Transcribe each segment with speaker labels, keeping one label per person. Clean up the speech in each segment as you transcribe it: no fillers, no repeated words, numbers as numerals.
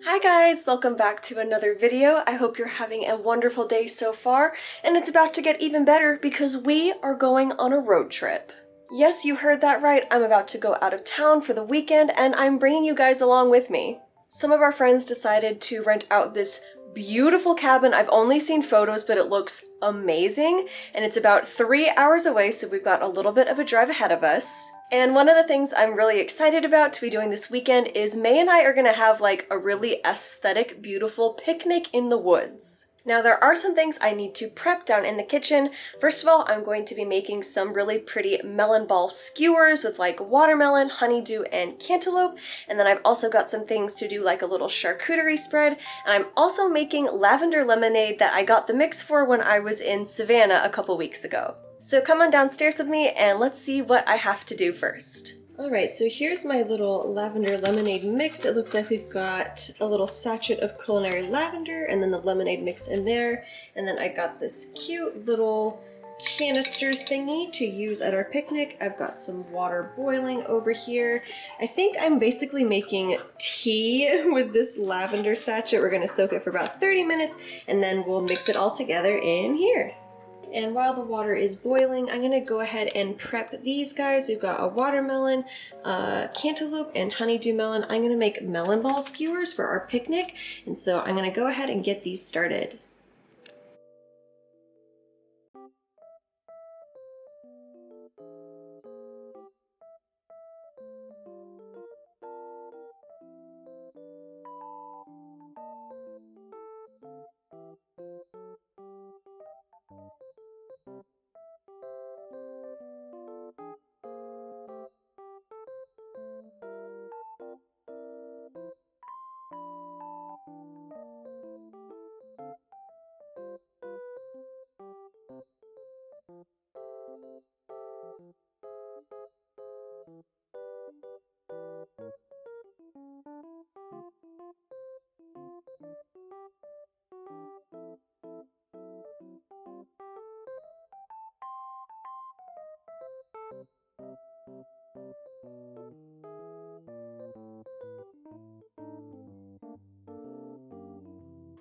Speaker 1: Hi guys, welcome back to another video. I hope you're having a wonderful day so far, and it's about to get even better because we are going on a road trip. Yes, you heard that right, I'm about to go out of town for the weekend and I'm bringing you guys along with me. Some of our friends decided to rent out this beautiful cabin. I've only seen photos, but it looks amazing, and it's about 3 hours away, so we've got a little bit of a drive ahead of us. And one of the things I'm really excited about to be doing this weekend is May and I are gonna have like a really aesthetic, beautiful picnic in the woods. Now there are some things I need to prep down in the kitchen. First of all, I'm going to be making some really pretty melon ball skewers with like watermelon, honeydew, and cantaloupe. And then I've also got some things to do like a little charcuterie spread. And I'm also making lavender lemonade that I got the mix for when I was in Savannah a couple weeks ago. So come on downstairs with me and let's see what I have to do first. Alright, so here's my little lavender lemonade mix. It looks like we've got a little sachet of culinary lavender and then the lemonade mix in there. And then I got this cute little canister thingy to use at our picnic. I've got some water boiling over here. I think I'm basically making tea with this lavender sachet. We're gonna soak it for about 30 minutes and then we'll mix it all together in here. And while the water is boiling, I'm gonna go ahead and prep these guys. We've got a watermelon, cantaloupe, and honeydew melon. I'm gonna make melon ball skewers for our picnic, and so I'm gonna go ahead and get these started.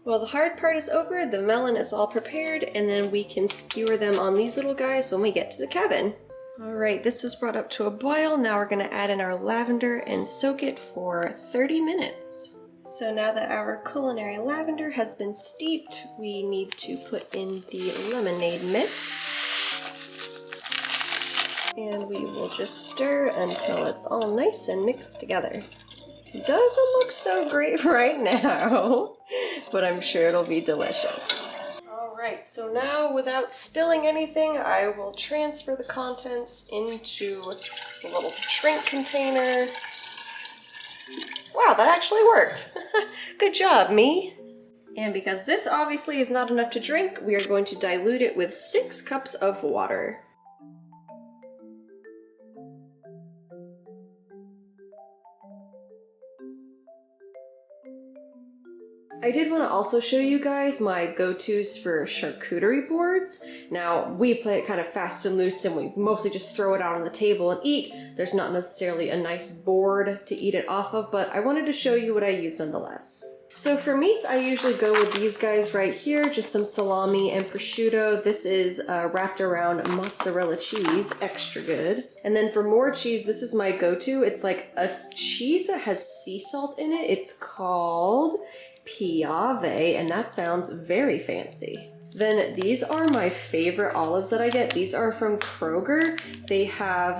Speaker 1: Well, the hard part is over, the melon is all prepared, and then we can skewer them on these little guys when we get to the cabin. Alright, this was brought up to a boil. Now we're going to add in our lavender and soak it for 30 minutes. So now that our culinary lavender has been steeped, we need to put in the lemonade mix. And we will just stir until it's all nice and mixed together. Doesn't look so great right now, but I'm sure it'll be delicious. Alright, so now without spilling anything, I will transfer the contents into the little drink container. Wow, that actually worked! Good job, me! And because this obviously is not enough to drink, we are going to dilute it with 6 cups of water. I did want to also show you guys my go-tos for charcuterie boards. Now, we play it kind of fast and loose and we mostly just throw it out on the table and eat. There's not necessarily a nice board to eat it off of, but I wanted to show you what I use nonetheless. So for meats, I usually go with these guys right here, just some salami and prosciutto. This is wrapped around mozzarella cheese, extra good. And then for more cheese, this is my go-to. It's like a cheese that has sea salt in it. It's called Piave, and that sounds very fancy. Then these are my favorite olives that I get. These are from Kroger. They have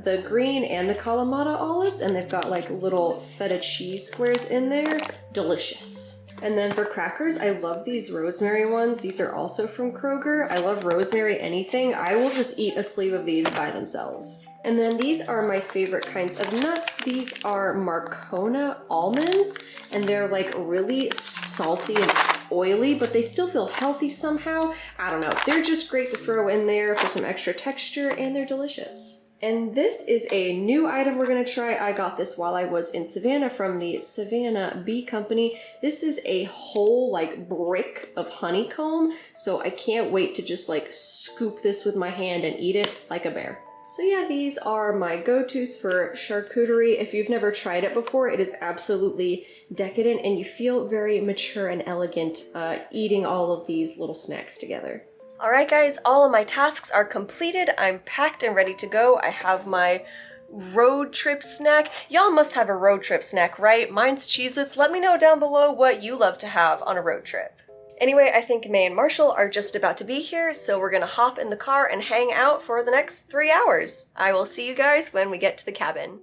Speaker 1: the green and the Kalamata olives, and they've got like little feta cheese squares in there. Delicious. And then for crackers, I love these rosemary ones. These are also from Kroger. I love rosemary anything. I will just eat a sleeve of these by themselves. And then these are my favorite kinds of nuts. These are Marcona almonds, and they're like really salty and oily, but they still feel healthy somehow. I don't know. They're just great to throw in there for some extra texture, and they're delicious. And this is a new item we're gonna try. I got this while I was in Savannah from the Savannah Bee Company. This is a whole like brick of honeycomb, so I can't wait to just like scoop this with my hand and eat it like a bear. So yeah, these are my go-tos for charcuterie. If you've never tried it before, it is absolutely decadent and you feel very mature and elegant eating all of these little snacks together. Alright guys, all of my tasks are completed. I'm packed and ready to go. I have my road trip snack. Y'all must have a road trip snack, right? Mine's Cheez-Its. Let me know down below what you love to have on a road trip. Anyway, I think May and Marshall are just about to be here, so we're gonna hop in the car and hang out for the next 3 hours. I will see you guys when we get to the cabin.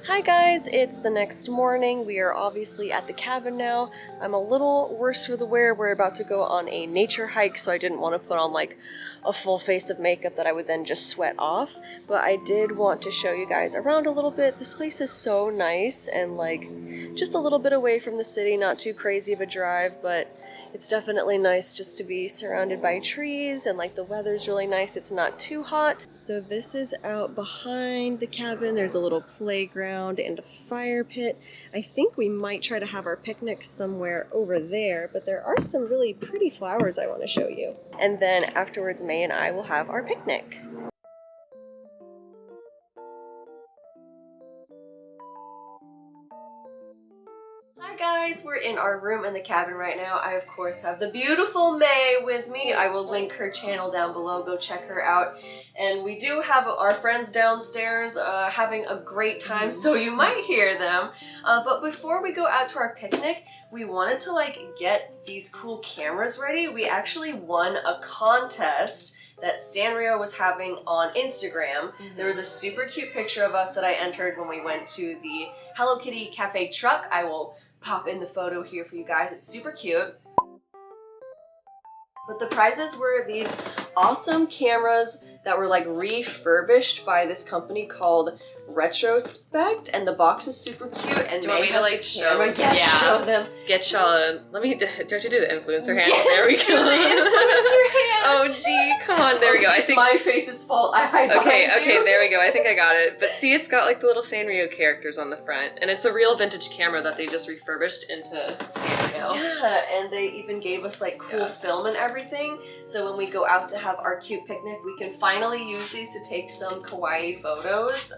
Speaker 1: Hi guys, it's the next morning. We are obviously at the cabin now. I'm a little worse for the wear. We're about to go on a nature hike, so I didn't want to put on like a full face of makeup that I would then just sweat off. But I did want to show you guys around a little bit. This place is so nice and like just a little bit away from the city, not too crazy of a drive, but it's definitely nice just to be surrounded by trees and like the weather's really nice. It's not too hot. So this is out behind the cabin. There's a little playground and a fire pit. I think we might try to have our picnic somewhere over there, but there are some really pretty flowers I want to show you. And then afterwards, May and I will have our picnic. Hi guys, we're in our room in the cabin right now. I of course have the beautiful May with me. I will link her channel down below, go check her out. And we do have our friends downstairs having a great time, so you might hear them. But before we go out to our picnic, we wanted to like get these cool cameras ready. We actually won a contest that Sanrio was having on Instagram. There was a super cute picture of us that I entered when we went to the Hello Kitty Cafe truck. I will pop in the photo here for you guys. It's super cute. But the prizes were these awesome cameras that were like refurbished by this company called Retrospect, and the box is super cute. And
Speaker 2: do you want me to like show?
Speaker 1: Yeah, show them.
Speaker 2: Get y'all. Let me. Don't you do the influencer hand?
Speaker 1: Yes,
Speaker 2: there we go.
Speaker 1: Do the influencer hand.
Speaker 2: Oh gee, come on. There we go. I think
Speaker 1: my face's fault. I hide
Speaker 2: Okay,
Speaker 1: behind you.
Speaker 2: there we go. I think I got it. But see, it's got like the little Sanrio characters on the front, and it's a real vintage camera that they just refurbished into Sanrio.
Speaker 1: Yeah, and they even gave us like cool film and everything. So when we go out to have our cute picnic, we can finally use these to take some kawaii photos.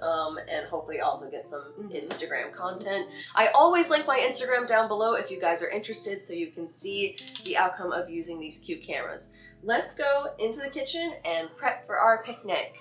Speaker 1: And hopefully also get some Instagram content. I always link my Instagram down below if you guys are interested so you can see the outcome of using these cute cameras. Let's go into the kitchen and prep for our picnic.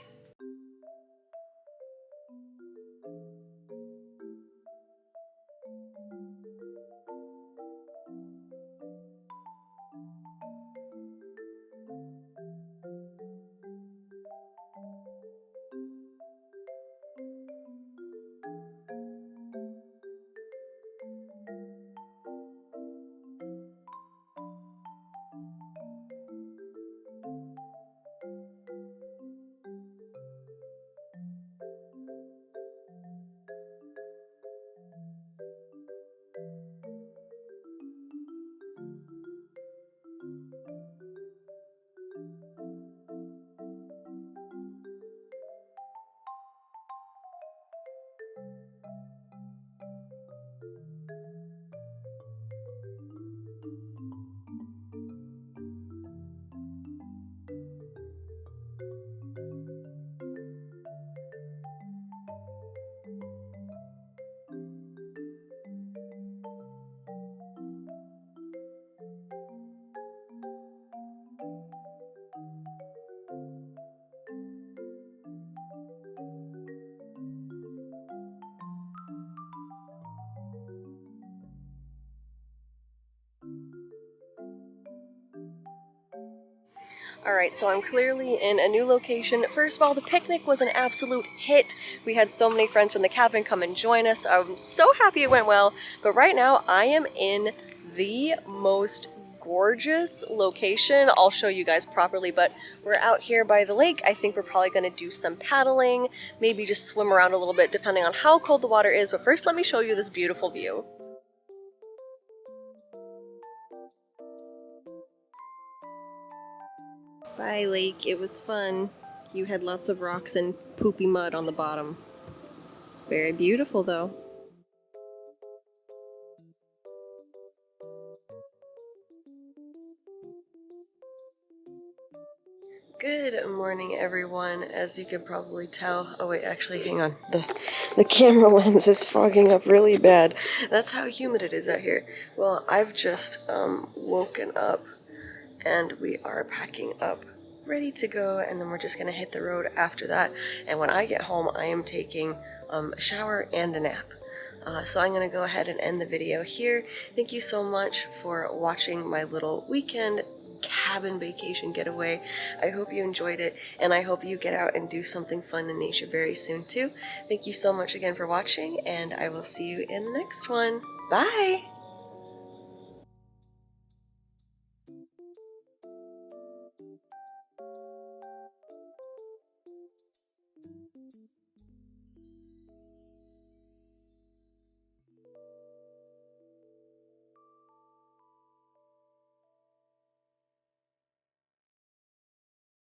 Speaker 1: Alright, so I'm clearly in a new location. First of all, the picnic was an absolute hit. We had so many friends from the cabin come and join us. I'm so happy it went well. But right now, I am in the most gorgeous location. I'll show you guys properly, but we're out here by the lake. I think we're probably going to do some paddling, maybe just swim around a little bit depending on how cold the water is. But first, let me show you this beautiful view. Bye, lake. It was fun. You had lots of rocks and poopy mud on the bottom. Very beautiful, though. Good morning, everyone. As you can probably tell, oh wait, actually, hang on. The camera lens is fogging up really bad. That's how humid it is out here. Well, I've just woken up, and we are packing up, ready to go, and then we're just gonna hit the road after that. And when I get home, I am taking a shower and a nap. So I'm gonna go ahead and end the video here. Thank you so much for watching my little weekend cabin vacation getaway. I hope you enjoyed it, and I hope you get out and do something fun in nature very soon too. Thank you so much again for watching, and I will see you in the next one. Bye!